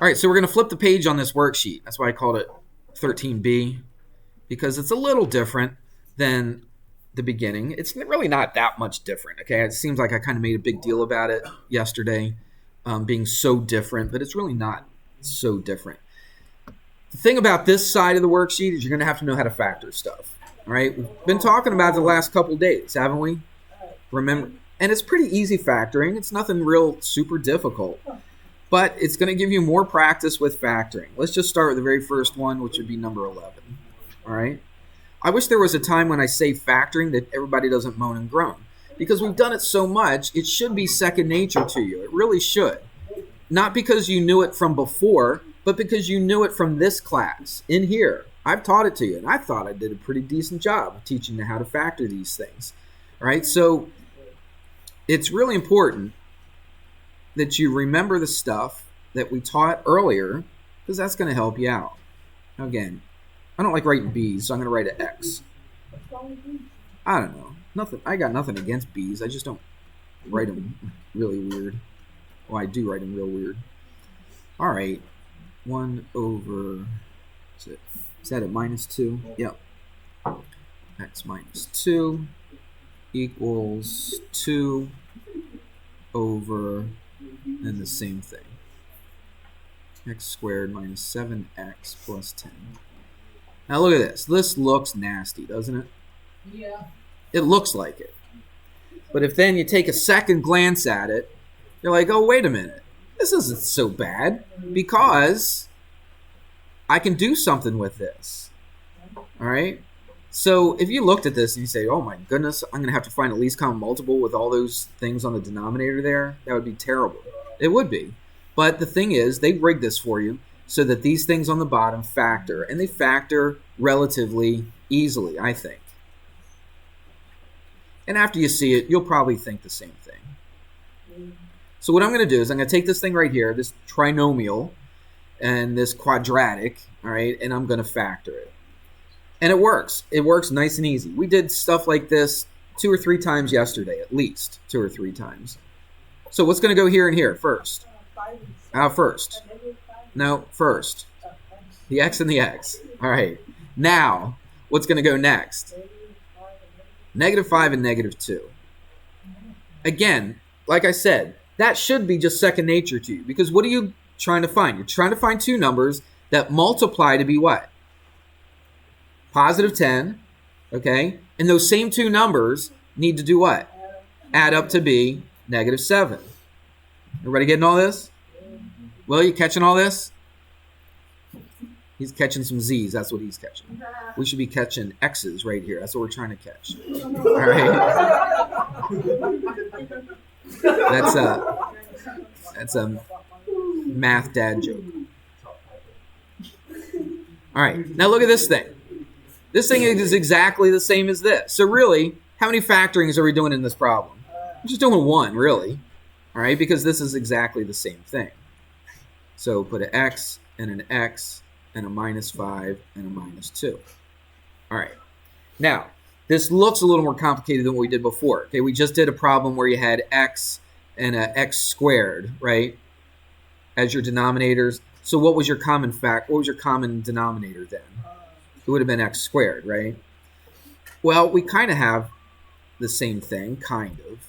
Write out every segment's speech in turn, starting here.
All right, so we're going to flip the page on this worksheet. That's why I called it 13B, because it's a little different than the beginning. It's really not that much different, okay? It seems like I kind of made a big deal about it yesterday, being so different, but it's really not so different. The thing about this side of the worksheet is you're going to have to know how to factor stuff, all right? We've been talking about it the last couple days, haven't we? Remember? And it's pretty easy factoring. It's nothing real super difficult. But it's going to give you more practice with factoring. Let's just start with the very first one, which would be number 11. All right? I wish there was a time when I say factoring that everybody doesn't moan and groan. Because we've done it so much, it should be second nature to you. It really should. Not because you knew it from before, but because you knew it from this class in here. I've taught it to you, and I thought I did a pretty decent job of teaching you how to factor these things. All right? So it's really important that you remember the stuff that we taught earlier, because that's going to help you out. Now again, I don't like writing B's, so I'm going to write an X. I don't know. Nothing. I got nothing against B's. I just don't write them really weird. Well, I do write them real weird. All right. 1 over, is that at minus 2? Yep. X minus 2 equals 2 over, and the same thing. X squared minus 7x plus 10. Now look at this. This looks nasty, doesn't it? Yeah. It looks like it. But if then you take a second glance at it, you're like, oh, wait a minute. This isn't so bad because I can do something with this. All right? So if you looked at this and you say, oh my goodness, I'm going to have to find at least common multiple with all those things on the denominator there, that would be terrible. It would be. But the thing is, they rigged this for you so that these things on the bottom factor, and they factor relatively easily, I think. And after you see it, you'll probably think the same thing. So what I'm going to do is I'm going to take this thing right here, this trinomial, and this quadratic, all right, and I'm going to factor it. And it works. It works nice and easy. We did stuff like this 2 or 3 times yesterday, at least 2 or 3 times. So what's going to go here and here first? First. No, first. The x and the x. All right. Now, what's going to go next? -5 and -2. Again, like I said, that should be just second nature to you. Because what are you trying to find? You're trying to find 2 numbers that multiply to be what? Positive 10, okay? And those same 2 numbers need to do what? Add up to be -7. Everybody getting all this? Will, you catching all this? He's catching some Z's. That's what he's catching. We should be catching X's right here. That's what we're trying to catch. All right? That's a math dad joke. All right. Now look at this thing. This thing is exactly the same as this. So really, how many factorings are we doing in this problem? We're just doing 1, really. All right, because this is exactly the same thing. So put an X and an X and a -5 and a -2. All right. Now, this looks a little more complicated than what we did before. Okay, we just did a problem where you had X and a X squared, right, as your denominators. So what was your common denominator then? It would have been x squared, right? Well, we kind of have the same thing, kind of.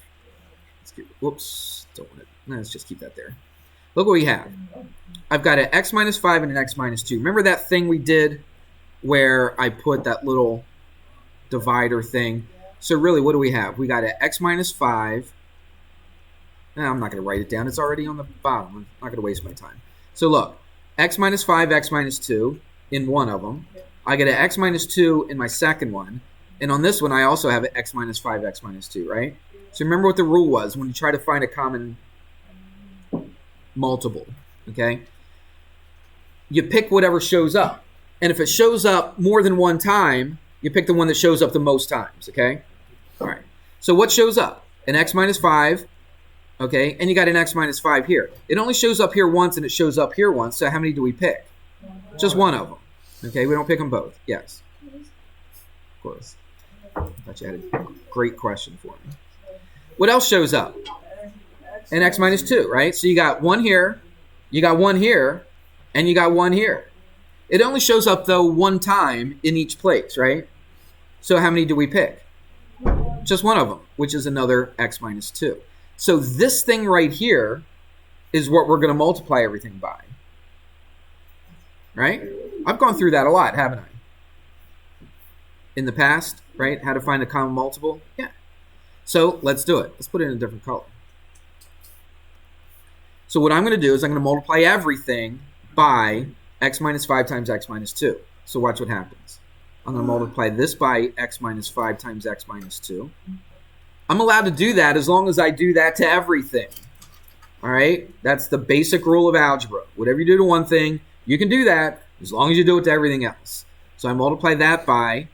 Whoops, don't want it. Let's just keep that there. Look what we have. I've got an x minus 5 and an x minus 2. Remember that thing we did where I put that little divider thing? So really, what do we have? We got an x minus 5. I'm not going to write it down. It's already on the bottom. I'm not going to waste my time. So look, x minus 5, x minus 2 in one of them. I get an x minus 2 in my second one. And on this one, I also have an x minus 5, x minus 2, right? So remember what the rule was when you try to find a common multiple, okay? You pick whatever shows up. And if it shows up more than one time, you pick the one that shows up the most times, okay? All right. So what shows up? An x minus 5, okay? And you got an x minus 5 here. It only shows up here once and it shows up here once. So how many do we pick? Just one of them. Okay, we don't pick them both. Yes. Of course. I thought you had a great question for me. What else shows up? An x minus 2, right? So you got one here, you got one here, And you got 1 here. It only shows up, though, 1 time in each place, right? So how many do we pick? Just one of them, which is another x minus 2. So this thing right here is what we're going to multiply everything by. Right? I've gone through that a lot, haven't I? In the past, right? How to find a common multiple? Yeah. So let's do it. Let's put it in a different color. So what I'm going to do is I'm going to multiply everything by x minus 5 times x minus 2. So watch what happens. I'm going to multiply this by x minus 5 times x minus 2. I'm allowed to do that as long as I do that to everything. All right? That's the basic rule of algebra. Whatever you do to one thing, you can do that as long as you do it to everything else. So I multiply that by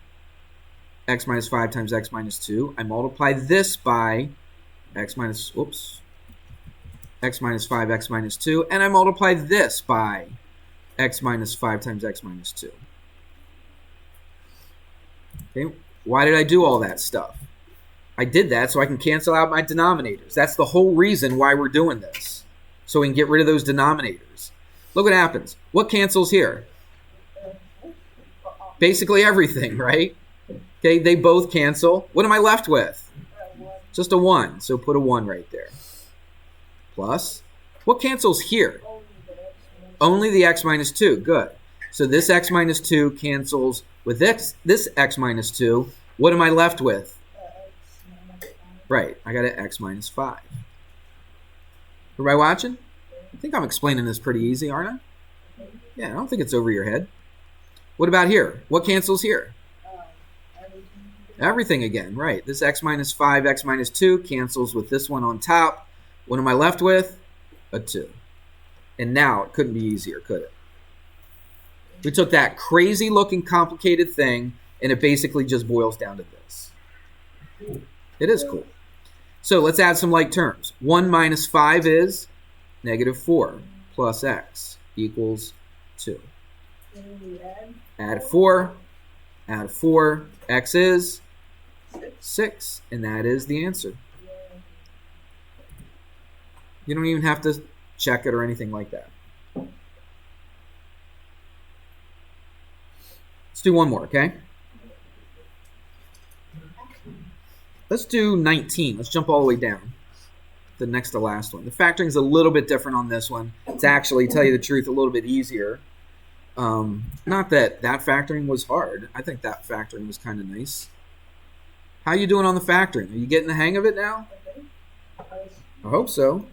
x minus 5 times x minus 2. I multiply this by x minus 5, x minus 2. And I multiply this by x minus 5 times x minus 2. Okay, why did I do all that stuff? I did that so I can cancel out my denominators. That's the whole reason why we're doing this. So we can get rid of those denominators. Look what happens. What cancels here? Basically everything, right? Okay, they both cancel. What am I left with? Just a 1. So put a 1 right there. Plus, what cancels here? Only the x minus 2. Good. So this x minus 2 cancels with this x minus 2. What am I left with? Right, I got an x minus 5. Everybody watching? I think I'm explaining this pretty easy, aren't I? Yeah, I don't think it's over your head. What about here? What cancels here? Everything again, right. This x minus 5, x minus 2 cancels with this one on top. What am I left with? A 2. And now it couldn't be easier, could it? We took that crazy looking complicated thing and it basically just boils down to this. It is cool. So let's add some like terms. 1 minus 5 is negative 4 plus x equals 2. Add 4. Add 4. X is 6. And that is the answer. You don't even have to check it or anything like that. Let's do one more, okay? Let's do 19. Let's jump all the way down. The next to last one. The factoring is a little bit different on this one. It's actually, tell you the truth, a little bit easier. Not that factoring was hard. I think that factoring was kind of nice. How you doing on the factoring? Are you getting the hang of it now? I hope so.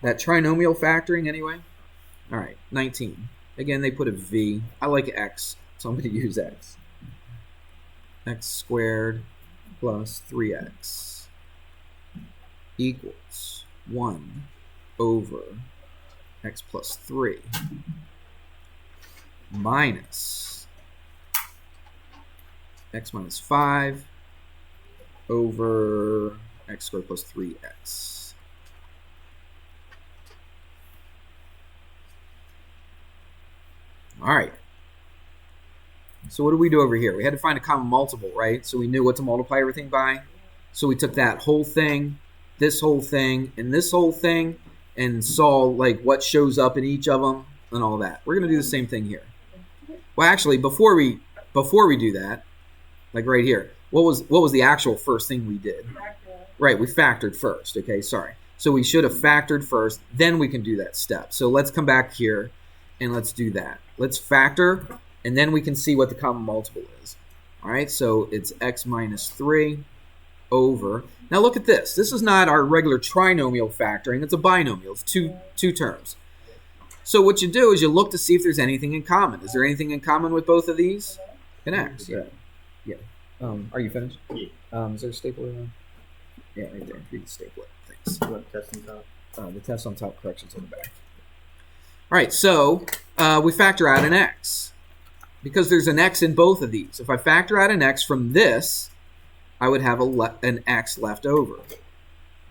That trinomial factoring anyway? All right, 19. Again, they put a V. I like X, so I'm going to use X. X squared plus 3x equals 1 over x plus 3 minus x minus 5 over x squared plus 3x. All right. So what do we do over here? We had to find a common multiple, right? So we knew what to multiply everything by. So we took that whole thing, this whole thing, and this whole thing, and saw like what shows up in each of them and all that. We're going to do the same thing here. Well, actually, before we do that, like right here, what was the actual first thing we did? Right, we factored first. Okay, sorry. So we should have factored first, then we can do that step. So let's come back here and let's do that. Let's factor, and then we can see what the common multiple is. All right, so it's x minus 3 over. Now look at this. This is not our regular trinomial factoring. It's a binomial. It's two terms. So what you do is you look to see if there's anything in common. Is there anything in common with both of these? An x. Yeah. Are you finished? Yeah. Is there a stapler around? Yeah, right there. You can staple it. Thanks. Test on top. The test on top, corrections on the back. All right, so we factor out an x because there's an x in both of these. If I factor out an x from this, I would have an x left over.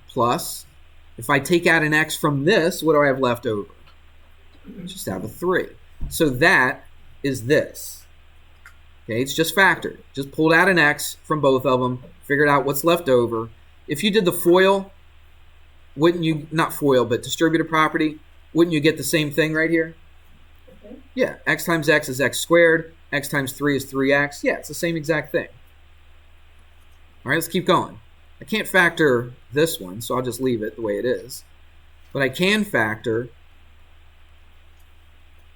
Plus, if I take out an x from this, what do I have left over? Just have a 3. So that is this. Okay, it's just factored. Just pulled out an x from both of them, figured out what's left over. If you did the FOIL, wouldn't you, not FOIL, but distributive property, wouldn't you get the same thing right here? Okay. Yeah, x times x is x squared. X times 3 is 3x. Yeah, it's the same exact thing. All right, let's keep going. I can't factor this one, so I'll just leave it the way it is. But I can factor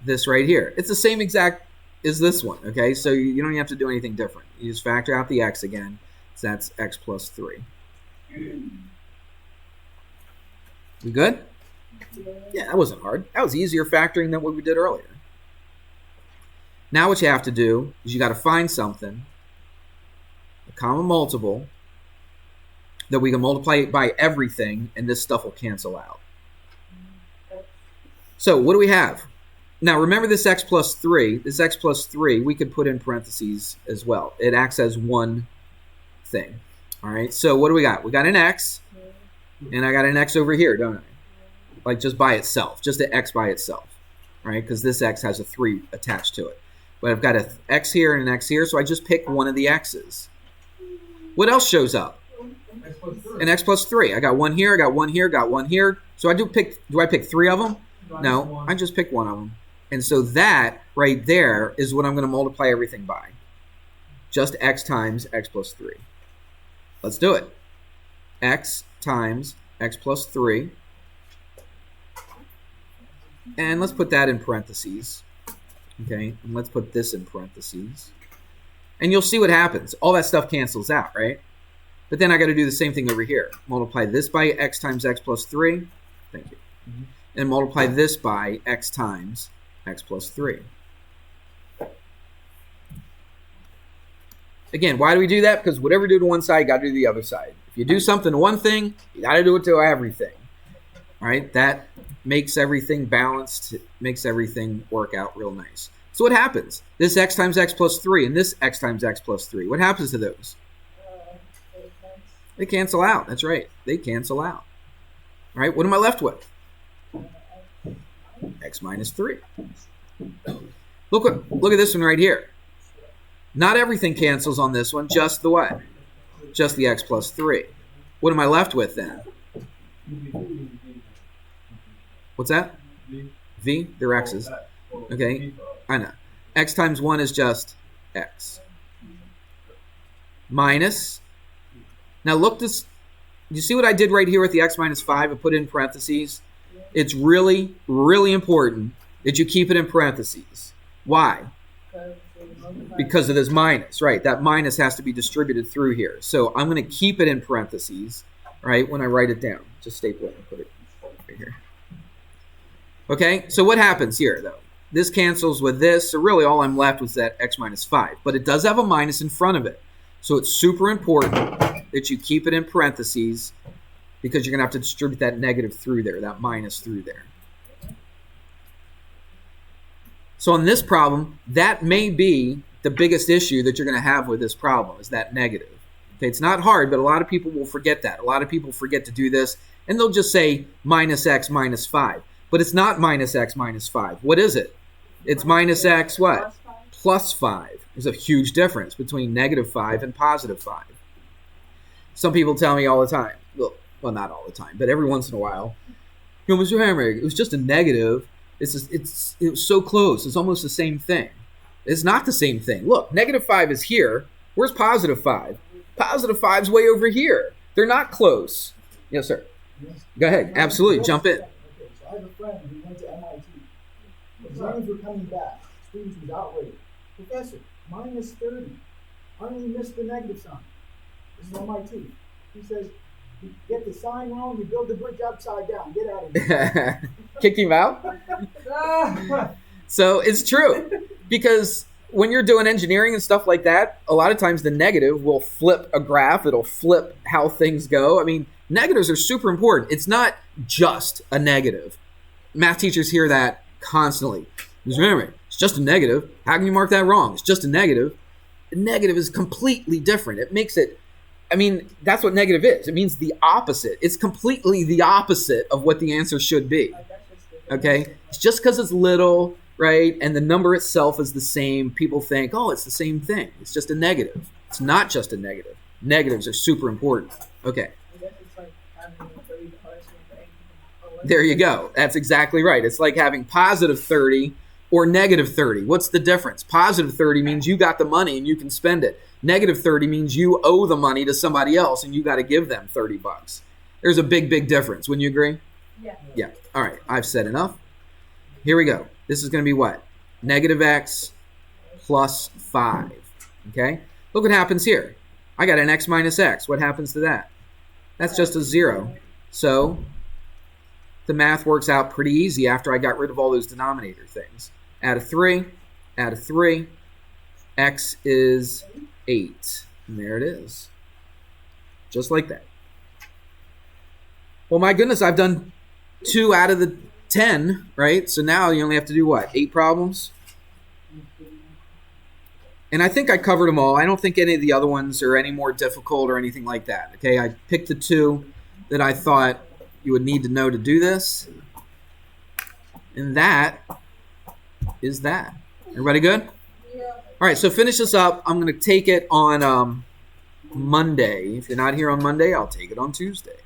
this right here. It's the same exact as this one, okay? So you don't even have to do anything different. You just factor out the x again. So that's x plus 3. We good? Yeah, that wasn't hard. That was easier factoring than what we did earlier. Now what you have to do is you got to find something, a common multiple, that we can multiply by everything, and this stuff will cancel out. So what do we have? Now remember this x plus 3. This x plus 3 we could put in parentheses as well. It acts as one thing. All right, so what do we got? We got an x, and I got an x over here, don't I? Like just by itself, just an x by itself, right? Because this x has a 3 attached to it. But I've got an x here and an x here, so I just pick one of the x's. What else shows up? An x plus 3. I got one here, I got one here, got one here. So do I pick 3 of them? No, I just pick one of them. And so that right there is what I'm going to multiply everything by. Just x times x plus 3. Let's do it. X times x plus 3. And let's put that in parentheses. Okay, and let's put this in parentheses. And you'll see what happens. All that stuff cancels out, right? But then I got to do the same thing over here. Multiply this by x times x plus 3. Thank you. And multiply this by x times x plus 3. Again, why do we do that? Because whatever you do to one side, you got to do the other side. If you do something to one thing, you got to do it to everything. All right, that makes everything balanced, makes everything work out real nice. So what happens? This x times x plus 3 and this x times x plus 3. What happens to those? They cancel out. That's right. They cancel out. All right, what am I left with? X minus 3. Look at this one right here. Not everything cancels on this one, just the what? Just the x plus 3. What am I left with then? What's that? V? They're x's. Okay, I know. X times 1 is just x. Minus. Now look this. You see what I did right here with the x minus 5? I put it in parentheses. It's really, really important that you keep it in parentheses. Why? Because of this minus, right? That minus has to be distributed through here. So I'm going to keep it in parentheses, right, when I write it down. Just staple it and put it right here. Okay, so what happens here, though? This cancels with this, so really all I'm left with that x minus 5. But it does have a minus in front of it. So it's super important that you keep it in parentheses because you're going to have to distribute that negative through there, that minus through there. So on this problem, that may be the biggest issue that you're going to have with this problem, is that negative. Okay, it's not hard, but a lot of people will forget that. A lot of people forget to do this, and they'll just say minus x minus 5. But it's not minus x minus 5. What is it? It's minus x what? Plus 5. There's a huge difference between negative 5 and positive 5. Some people tell me all the time, well, not all the time, but every once in a while, Mr. Hammer, it was just a negative. It was so close. It's almost the same thing. It's not the same thing. Look, negative 5 is here. Where's positive 5? Positive 5's way over here. They're not close. Yes, sir. Yes. Go ahead. Absolutely. Jump in. Okay, so I have a friend who went to MIT. Exams were coming back. Students was outraged. Professor, minus 30. I only missed the negative sign. This is MIT. He says, you get the sign wrong, you build the bridge upside down. Get out of here. Kick him out? So it's true. Because when you're doing engineering and stuff like that, a lot of times the negative will flip a graph. It'll flip how things go. I mean, negatives are super important. It's not just a negative. Math teachers hear that constantly. Just remember, it's just a negative. How can you mark that wrong? It's just a negative. A negative is completely different. It makes it, I mean, that's what negative is. It means the opposite. It's completely the opposite of what the answer should be. Okay? It's just because it's little, right, and the number itself is the same, people think, oh, it's the same thing. It's just a negative. It's not just a negative. Negatives are super important. Okay. There you go. That's exactly right. It's like having positive 30 or negative 30. What's the difference? Positive 30 means you got the money and you can spend it. Negative 30 means you owe the money to somebody else and you got to give them 30 bucks. There's a big, big difference. Wouldn't you agree? Yeah. Yeah. All right. I've said enough. Here we go. This is going to be what? Negative x plus 5. Okay? Look what happens here. I got an x minus x. What happens to that? That's just a 0. So the math works out pretty easy after I got rid of all those denominator things. Add a 3, add a 3. X is 8. And there it is. Just like that. Well, my goodness, I've done 2 out of the 10, right? So now you only have to do what? 8 problems? And I think I covered them all. I don't think any of the other ones are any more difficult or anything like that. Okay, I picked the 2 that I thought you would need to know to do this. And that is that. Everybody good? Yeah. All right, so finish this up. I'm going to take it on Monday. If you're not here on Monday, I'll take it on Tuesday.